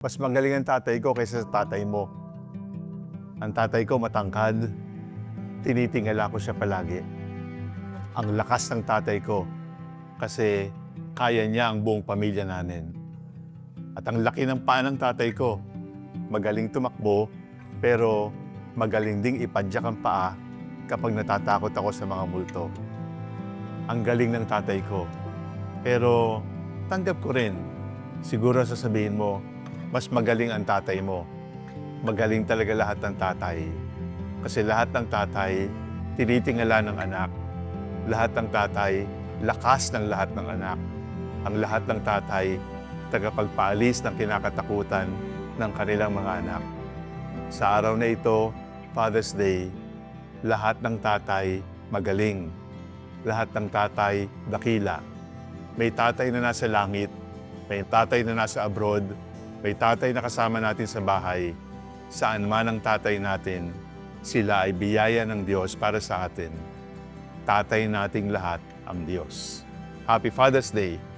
Mas magaling ang tatay ko kaysa sa tatay mo. Ang tatay ko matangkad, tinitingala ko siya palagi. Ang lakas ng tatay ko kasi kaya niya ang buong pamilya namin. At ang laki ng paa ng tatay ko, magaling tumakbo pero magaling ding ipadyak ang paa kapag natatakot ako sa mga multo. Ang galing ng tatay ko. Pero tanggap ko rin, siguro sasabihin mo, mas magaling ang tatay mo. Magaling talaga lahat ng tatay. Kasi lahat ng tatay, tinitingala ng anak. Lahat ng tatay, lakas ng lahat ng anak. Ang lahat ng tatay, tagapagpaalis ng kinakatakutan ng kanilang mga anak. Sa araw na ito, Father's Day, lahat ng tatay magaling. Lahat ng tatay dakila. May tatay na nasa langit, may tatay na nasa abroad, may tatay na kasama natin sa bahay. Saan man ang tatay natin, sila ay biyaya ng Diyos para sa atin. Tatay nating lahat ang Diyos. Happy Father's Day!